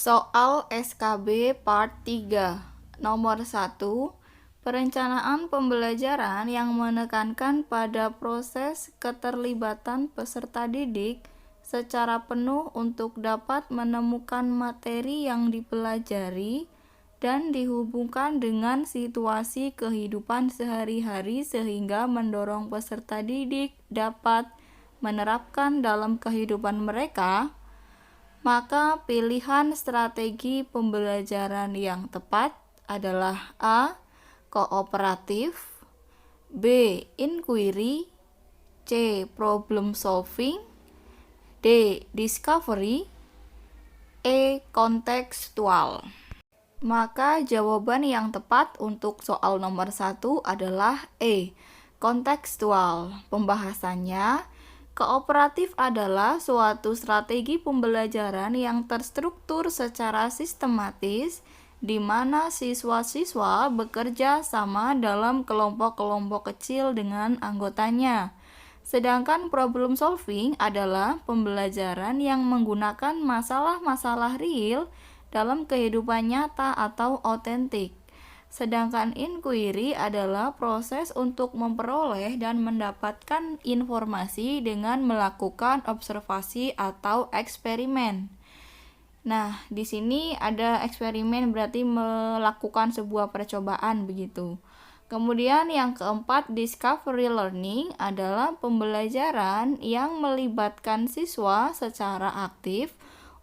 Soal SKB Part 3 Nomor 1, perencanaan pembelajaran yang menekankan pada proses keterlibatan peserta didik secara penuh untuk dapat menemukan materi yang dipelajari dan dihubungkan dengan situasi kehidupan sehari-hari sehingga mendorong peserta didik dapat menerapkan dalam kehidupan mereka. Maka pilihan strategi pembelajaran yang tepat adalah A. Kooperatif, B. Inquiry, C. Problem solving, D. Discovery, E. Kontekstual. Maka jawaban yang tepat untuk soal nomor 1 adalah E. Kontekstual. Pembahasannya, kooperatif adalah suatu strategi pembelajaran yang terstruktur secara sistematis di mana siswa-siswa bekerja sama dalam kelompok-kelompok kecil dengan anggotanya. Sedangkan problem solving adalah pembelajaran yang menggunakan masalah-masalah real dalam kehidupan nyata atau otentik. Sedangkan inquiry adalah proses untuk memperoleh dan mendapatkan informasi dengan melakukan observasi atau eksperimen. Nah, di sini ada eksperimen berarti melakukan sebuah percobaan begitu. Kemudian yang keempat, discovery learning adalah pembelajaran yang melibatkan siswa secara aktif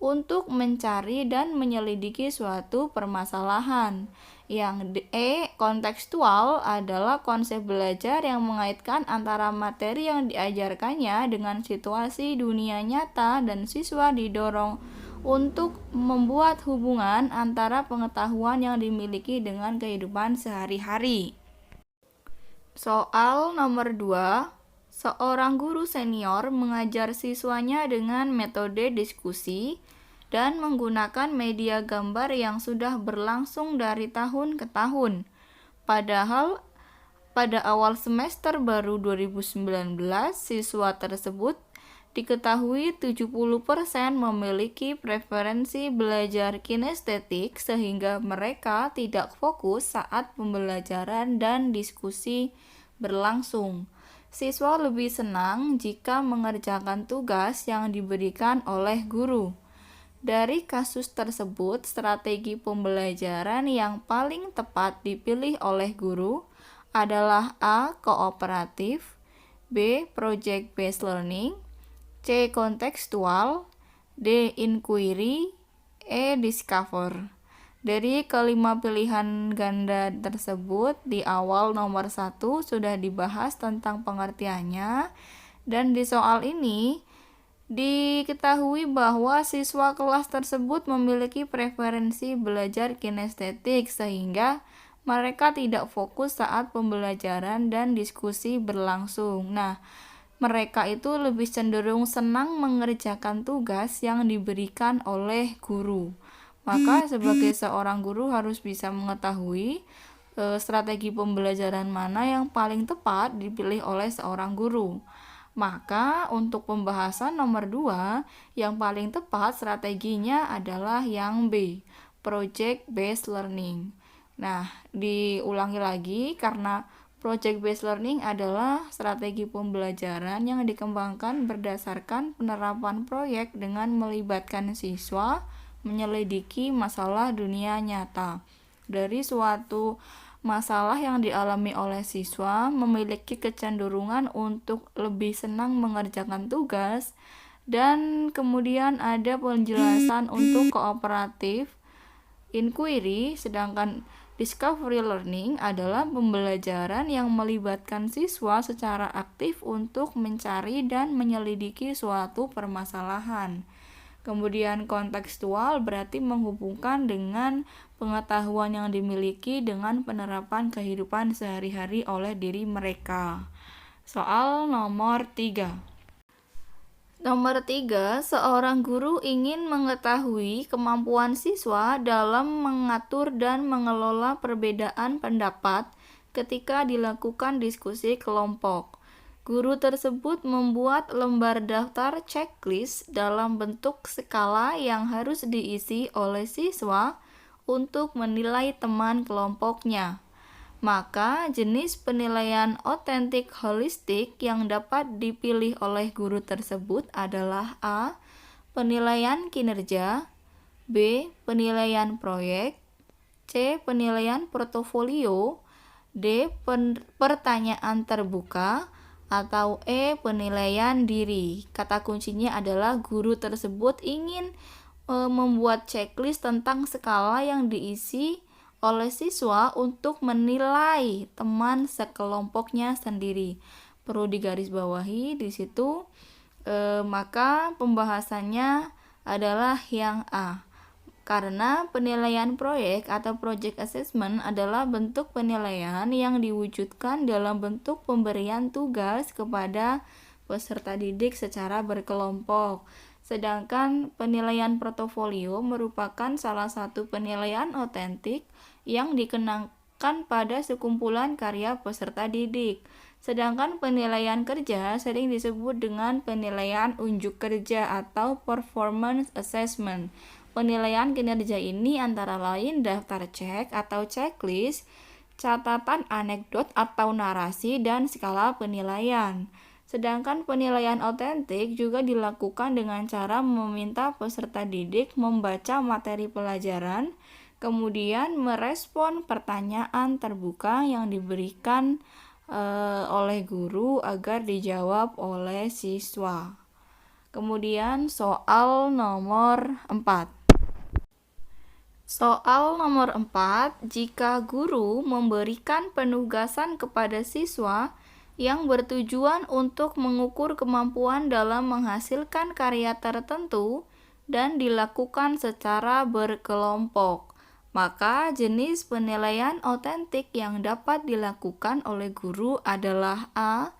untuk mencari dan menyelidiki suatu permasalahan. Yang E, kontekstual adalah konsep belajar yang mengaitkan antara materi yang diajarkannya dengan situasi dunia nyata dan siswa didorong untuk membuat hubungan antara pengetahuan yang dimiliki dengan kehidupan sehari-hari. Soal nomor 2, seorang guru senior mengajar siswanya dengan metode diskusi dan menggunakan media gambar yang sudah berlangsung dari tahun ke tahun. Padahal pada awal semester baru 2019, siswa tersebut diketahui 70% memiliki preferensi belajar kinestetik sehingga mereka tidak fokus saat pembelajaran dan diskusi berlangsung. Siswa lebih senang jika mengerjakan tugas yang diberikan oleh guru. Dari kasus tersebut, strategi pembelajaran yang paling tepat dipilih oleh guru adalah A. Kooperatif, B. Project based learning, C. Kontekstual, D. Inquiry, E. Discover. Dari kelima pilihan ganda tersebut, di awal nomor 1 sudah dibahas tentang pengertiannya, dan di soal ini diketahui bahwa siswa kelas tersebut memiliki preferensi belajar kinestetik sehingga mereka tidak fokus saat pembelajaran dan diskusi berlangsung. Nah, mereka itu lebih cenderung senang mengerjakan tugas yang diberikan oleh guru. Maka sebagai seorang guru harus bisa mengetahui strategi pembelajaran mana yang paling tepat dipilih oleh seorang guru. Maka untuk pembahasan nomor 2, yang paling tepat strateginya adalah yang B, project based learning. Nah, diulangi lagi karena project based learning adalah strategi pembelajaran yang dikembangkan berdasarkan penerapan proyek dengan melibatkan siswa menyelidiki masalah dunia nyata. Dari suatu masalah yang dialami oleh siswa memiliki kecenderungan untuk lebih senang mengerjakan tugas, dan kemudian ada penjelasan untuk kooperatif, inquiry, sedangkan discovery learning adalah pembelajaran yang melibatkan siswa secara aktif untuk mencari dan menyelidiki suatu permasalahan. Kemudian kontekstual berarti menghubungkan dengan pengetahuan yang dimiliki dengan penerapan kehidupan sehari-hari oleh diri mereka. Soal nomor 3. Nomor 3, seorang guru ingin mengetahui kemampuan siswa dalam mengatur dan mengelola perbedaan pendapat ketika dilakukan diskusi kelompok. Guru tersebut membuat lembar daftar checklist dalam bentuk skala yang harus diisi oleh siswa untuk menilai teman kelompoknya. Maka jenis penilaian otentik holistik yang dapat dipilih oleh guru tersebut adalah A. Penilaian kinerja, B. Penilaian proyek, C. Penilaian portofolio, D. Pertanyaan terbuka, atau E. Penilaian diri. Kata kuncinya adalah guru tersebut ingin membuat checklist tentang skala yang diisi oleh siswa untuk menilai teman sekelompoknya sendiri. Perlu digarisbawahi di situ, maka pembahasannya adalah yang A. Karena penilaian proyek atau project assessment adalah bentuk penilaian yang diwujudkan dalam bentuk pemberian tugas kepada peserta didik secara berkelompok. Sedangkan penilaian portofolio merupakan salah satu penilaian otentik yang dikenakan pada sekumpulan karya peserta didik. Sedangkan penilaian kerja sering disebut dengan penilaian unjuk kerja atau performance assessment. Penilaian kinerja ini antara lain daftar cek atau checklist, catatan anekdot atau narasi, dan skala penilaian. Sedangkan penilaian otentik juga dilakukan dengan cara meminta peserta didik membaca materi pelajaran, kemudian merespon pertanyaan terbuka yang diberikan oleh guru agar dijawab oleh siswa. Kemudian soal nomor 4. Soal nomor 4, jika guru memberikan penugasan kepada siswa yang bertujuan untuk mengukur kemampuan dalam menghasilkan karya tertentu dan dilakukan secara berkelompok, maka jenis penilaian otentik yang dapat dilakukan oleh guru adalah A.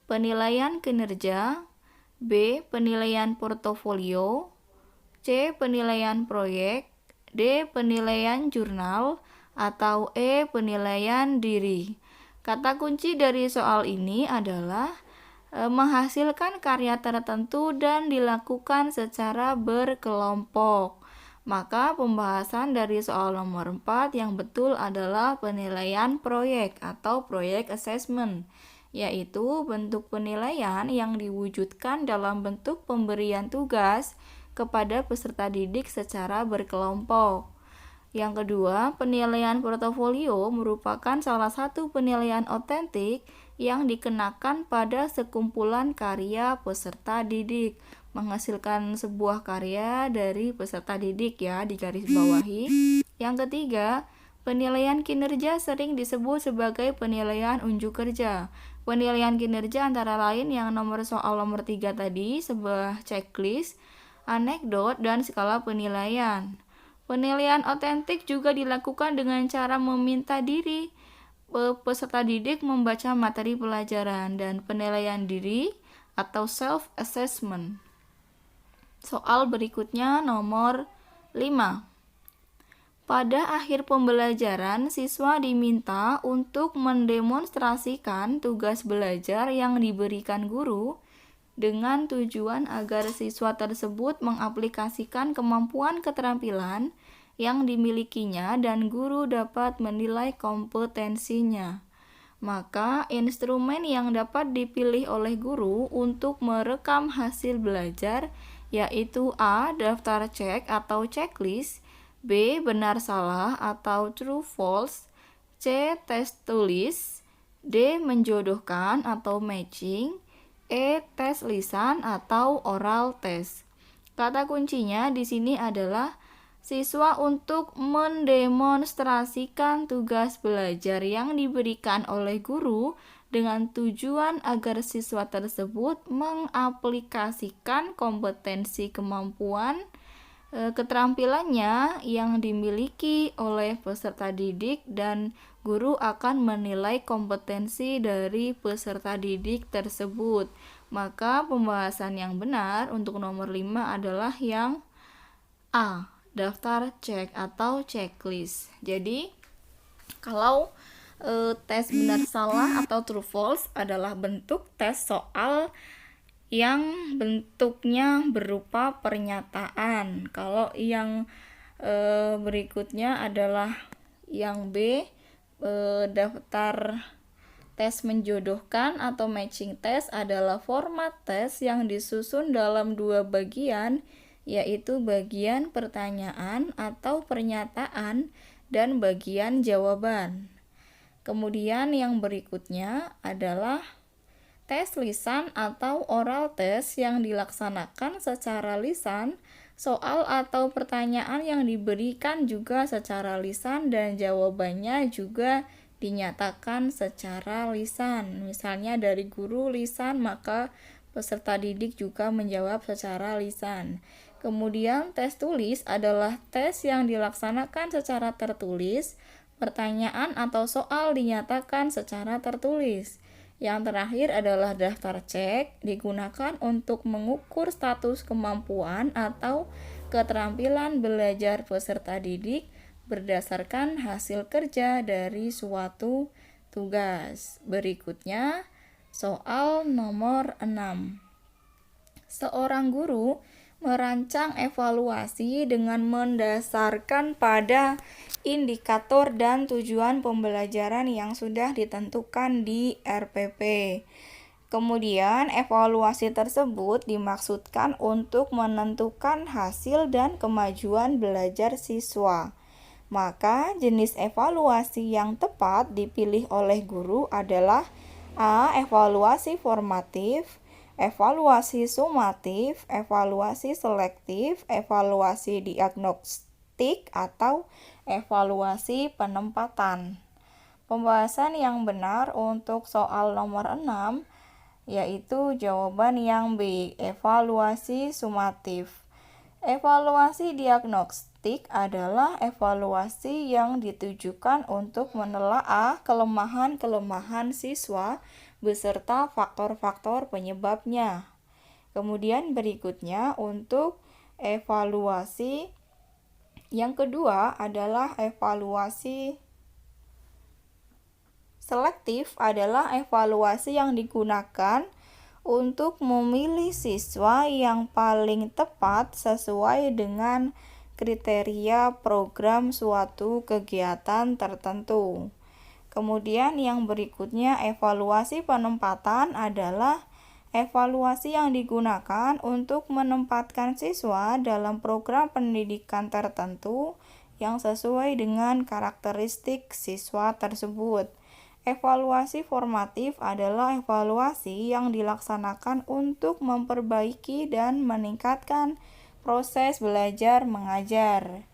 Penilaian kinerja, B. Penilaian portofolio, C. Penilaian proyek, D. Penilaian jurnal, atau E. Penilaian diri. Kata kunci dari soal ini adalah menghasilkan karya tertentu dan dilakukan secara berkelompok. Maka pembahasan dari soal nomor 4 yang betul adalah penilaian proyek atau proyek assessment, yaitu bentuk penilaian yang diwujudkan dalam bentuk pemberian tugas kepada peserta didik secara berkelompok. Yang kedua, penilaian portofolio merupakan salah satu penilaian otentik yang dikenakan pada sekumpulan karya peserta didik. Menghasilkan sebuah karya dari peserta didik ya, digarisbawahi. Yang ketiga, penilaian kinerja sering disebut sebagai penilaian unjuk kerja. Penilaian kinerja antara lain yang soal nomor 3 tadi, sebuah checklist, anekdot, dan skala penilaian. Penilaian otentik juga dilakukan dengan cara meminta diri peserta didik membaca materi pelajaran, dan penilaian diri atau self-assessment. Soal berikutnya nomor 5. Pada akhir pembelajaran, siswa diminta untuk mendemonstrasikan tugas belajar yang diberikan guru dengan tujuan agar siswa tersebut mengaplikasikan kemampuan keterampilan yang dimilikinya dan guru dapat menilai kompetensinya. Maka instrumen yang dapat dipilih oleh guru untuk merekam hasil belajar yaitu A. Daftar cek atau checklist, B. Benar salah atau true false, C. Tes tulis, D. Menjodohkan atau matching, E. Tes lisan atau oral test. Kata kuncinya di sini adalah siswa untuk mendemonstrasikan tugas belajar yang diberikan oleh guru dengan tujuan agar siswa tersebut mengaplikasikan kompetensi kemampuan keterampilannya yang dimiliki oleh peserta didik, dan guru akan menilai kompetensi dari peserta didik tersebut. Maka pembahasan yang benar untuk nomor 5 adalah yang A, daftar cek atau checklist. Jadi kalau tes benar salah atau true false adalah bentuk tes soal yang bentuknya berupa pernyataan. Kalau yang berikutnya adalah yang B, daftar tes menjodohkan atau matching test adalah format tes yang disusun dalam dua bagian, yaitu bagian pertanyaan atau pernyataan dan bagian jawaban. Kemudian yang berikutnya adalah tes lisan atau oral test yang dilaksanakan secara lisan. Soal atau pertanyaan yang diberikan juga secara lisan dan jawabannya juga dinyatakan secara lisan. Misalnya dari guru lisan, maka peserta didik juga menjawab secara lisan. Kemudian tes tulis adalah tes yang dilaksanakan secara tertulis. Pertanyaan atau soal dinyatakan secara tertulis. Yang terakhir adalah daftar cek, digunakan untuk mengukur status kemampuan atau keterampilan belajar peserta didik berdasarkan hasil kerja dari suatu tugas. Berikutnya, soal nomor 6. Seorang guru merancang evaluasi dengan mendasarkan pada indikator dan tujuan pembelajaran yang sudah ditentukan di RPP. Kemudian, evaluasi tersebut dimaksudkan untuk menentukan hasil dan kemajuan belajar siswa. Maka, jenis evaluasi yang tepat dipilih oleh guru adalah A. Evaluasi formatif, evaluasi sumatif, evaluasi selektif, evaluasi diagnostik, atau evaluasi penempatan. Pembahasan yang benar untuk soal nomor 6 yaitu jawaban yang B, evaluasi sumatif. Evaluasi diagnostik adalah evaluasi yang ditujukan untuk menelaah kelemahan-kelemahan siswa beserta faktor-faktor penyebabnya. Kemudian berikutnya untuk evaluasi yang kedua adalah evaluasi selektif adalah evaluasi yang digunakan untuk memilih siswa yang paling tepat sesuai dengan kriteria program suatu kegiatan tertentu. Kemudian yang berikutnya evaluasi penempatan adalah evaluasi yang digunakan untuk menempatkan siswa dalam program pendidikan tertentu yang sesuai dengan karakteristik siswa tersebut. Evaluasi formatif adalah evaluasi yang dilaksanakan untuk memperbaiki dan meningkatkan proses belajar mengajar.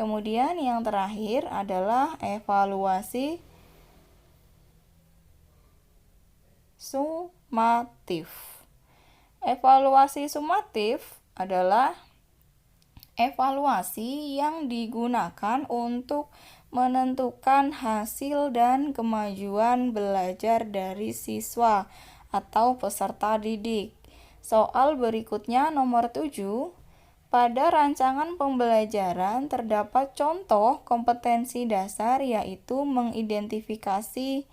Kemudian yang terakhir adalah evaluasi sumatif. Evaluasi sumatif adalah evaluasi yang digunakan untuk menentukan hasil dan kemajuan belajar dari siswa atau peserta didik. Soal berikutnya nomor 7. Pada rancangan pembelajaran terdapat contoh kompetensi dasar yaitu mengidentifikasi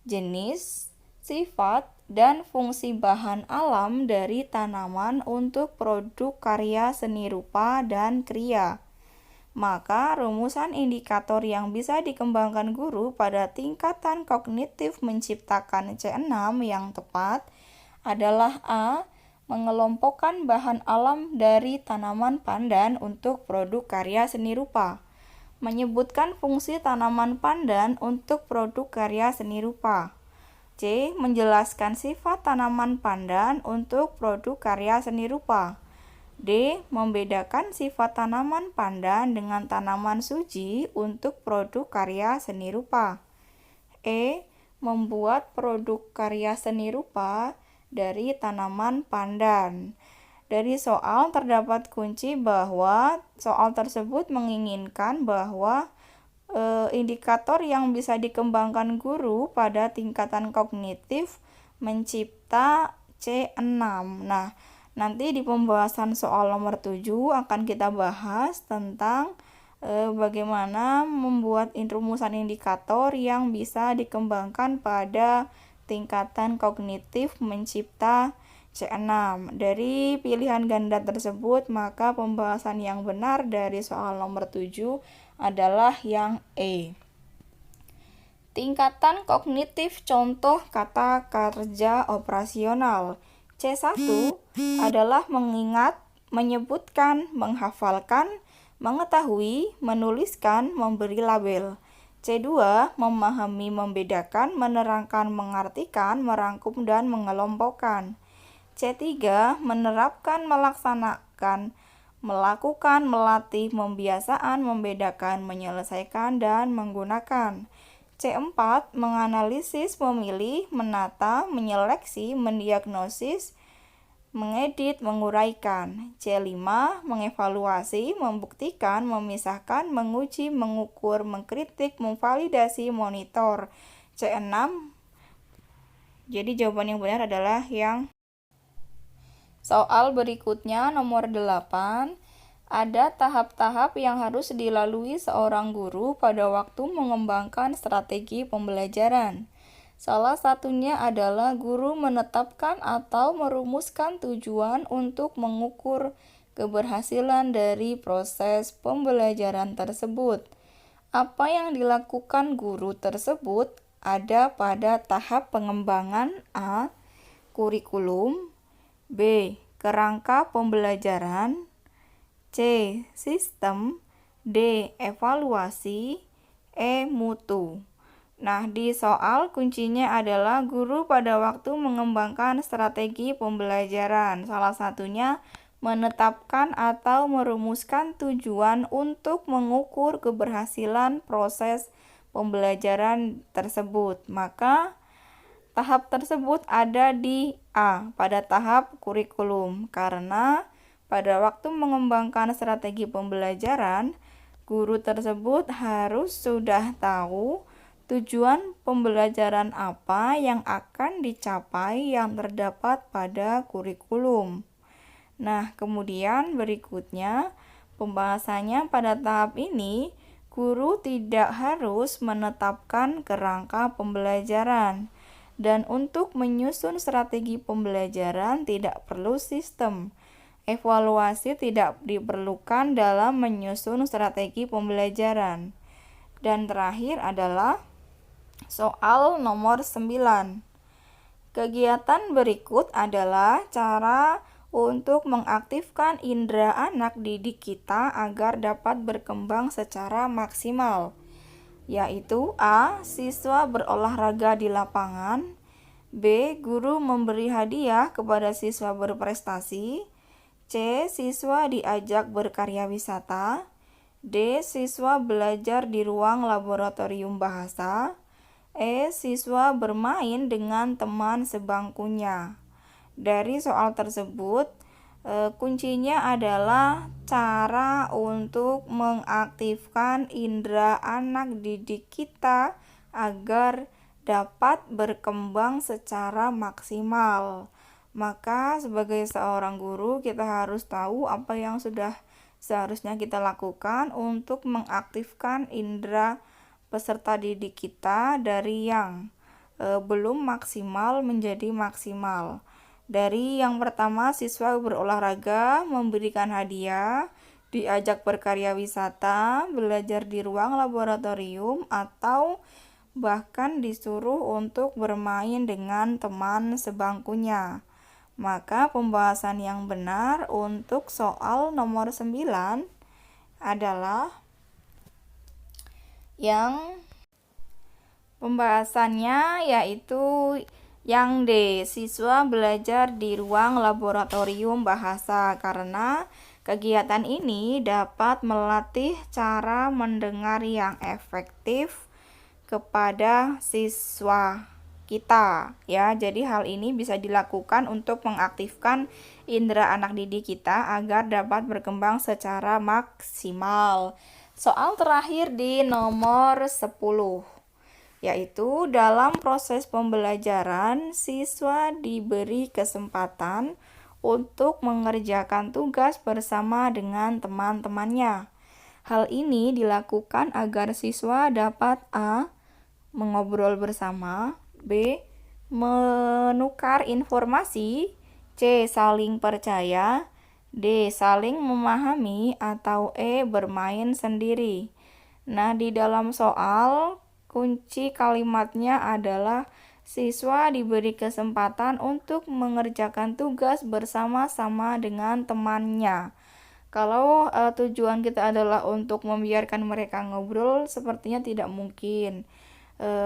jenis, sifat, dan fungsi bahan alam dari tanaman untuk produk karya seni rupa dan kriya. Maka, rumusan indikator yang bisa dikembangkan guru pada tingkatan kognitif menciptakan C6 yang tepat adalah A. Mengelompokkan bahan alam dari tanaman pandan untuk produk karya seni rupa. Menyebutkan fungsi tanaman pandan untuk produk karya seni rupa. C. Menjelaskan sifat tanaman pandan untuk produk karya seni rupa. D. Membedakan sifat tanaman pandan dengan tanaman suji untuk produk karya seni rupa. E. Membuat produk karya seni rupa dari tanaman pandan. Dari soal terdapat kunci bahwa soal tersebut menginginkan bahwa indikator yang bisa dikembangkan guru pada tingkatan kognitif mencipta C6. Nah, nanti di pembahasan soal nomor 7 akan kita bahas tentang bagaimana membuat rumusan indikator yang bisa dikembangkan pada tingkatan kognitif mencipta C6. Dari pilihan ganda tersebut, maka pembahasan yang benar dari soal nomor 7 adalah yang E. Tingkatan kognitif contoh kata kerja operasional. C1 adalah mengingat, menyebutkan, menghafalkan, mengetahui, menuliskan, memberi label. C2 memahami, membedakan, menerangkan, mengartikan, merangkum, dan mengelompokkan. C3 menerapkan, melaksanakan, melakukan, melatih, membiasaan, membedakan, menyelesaikan, dan menggunakan. C4 menganalisis, memilih, menata, menyeleksi, mendiagnosis, mengedit, menguraikan. C5 mengevaluasi, membuktikan, memisahkan, menguji, mengukur, mengkritik, memvalidasi, monitor. C6. Jadi jawaban yang benar adalah yang soal berikutnya nomor 8. Ada tahap-tahap yang harus dilalui seorang guru pada waktu mengembangkan strategi pembelajaran. Salah satunya adalah guru menetapkan atau merumuskan tujuan untuk mengukur keberhasilan dari proses pembelajaran tersebut. Apa yang dilakukan guru tersebut ada pada tahap pengembangan A. Kurikulum, B. Kerangka pembelajaran, C. Sistem, D. Evaluasi, E. Mutu. Nah, di soal kuncinya adalah guru pada waktu mengembangkan strategi pembelajaran. Salah satunya menetapkan atau merumuskan tujuan untuk mengukur keberhasilan proses pembelajaran tersebut. Maka tahap tersebut ada di A, pada tahap kurikulum, karena pada waktu mengembangkan strategi pembelajaran, guru tersebut harus sudah tahu tujuan pembelajaran apa yang akan dicapai yang terdapat pada kurikulum. Nah, kemudian berikutnya pembahasannya pada tahap ini, guru tidak harus menetapkan kerangka pembelajaran. Dan untuk menyusun strategi pembelajaran tidak perlu sistem. Evaluasi tidak diperlukan dalam menyusun strategi pembelajaran. Dan terakhir adalah soal nomor 9. Kegiatan berikut adalah cara untuk mengaktifkan indera anak didik kita agar dapat berkembang secara maksimal, yaitu A. Siswa berolahraga di lapangan, B. Guru memberi hadiah kepada siswa berprestasi, C. Siswa diajak berkarya wisata, D. Siswa belajar di ruang laboratorium bahasa, E. Siswa bermain dengan teman sebangkunya. Dari soal tersebut, kuncinya adalah cara untuk mengaktifkan indera anak didik kita agar dapat berkembang secara maksimal. Maka sebagai seorang guru kita harus tahu apa yang sudah seharusnya kita lakukan untuk mengaktifkan indera peserta didik kita dari yang belum maksimal menjadi maksimal. Dari yang pertama, siswa berolahraga, memberikan hadiah, diajak berkarya wisata, belajar di ruang laboratorium, atau bahkan disuruh untuk bermain dengan teman sebangkunya. Maka pembahasan yang benar untuk soal nomor 9 adalah yang pembahasannya yaitu yang D, siswa belajar di ruang laboratorium bahasa, karena kegiatan ini dapat melatih cara mendengar yang efektif kepada siswa kita ya. Jadi hal ini bisa dilakukan untuk mengaktifkan indera anak didik kita agar dapat berkembang secara maksimal. Soal terakhir di nomor 10, yaitu dalam proses pembelajaran siswa diberi kesempatan untuk mengerjakan tugas bersama dengan teman-temannya. Hal ini dilakukan agar siswa dapat A. mengobrol bersama, B. menukar informasi, C. saling percaya, D. saling memahami, atau E. bermain sendiri. Nah, di dalam soal, kunci kalimatnya adalah siswa diberi kesempatan untuk mengerjakan tugas bersama-sama dengan temannya. Kalau tujuan kita adalah untuk membiarkan mereka ngobrol, sepertinya tidak mungkin.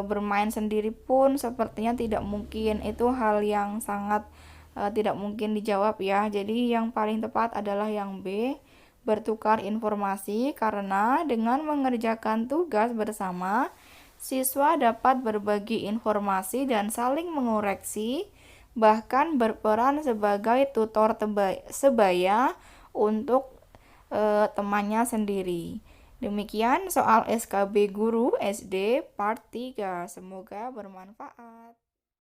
Bermain sendiri pun sepertinya tidak mungkin. Itu hal yang sangat tidak mungkin dijawab ya. Jadi yang paling tepat adalah yang B, bertukar informasi, karena dengan mengerjakan tugas bersama, siswa dapat berbagi informasi dan saling mengoreksi, bahkan berperan sebagai tutor sebaya untuk temannya sendiri. Demikian soal SKB Guru SD Part 3. Semoga bermanfaat.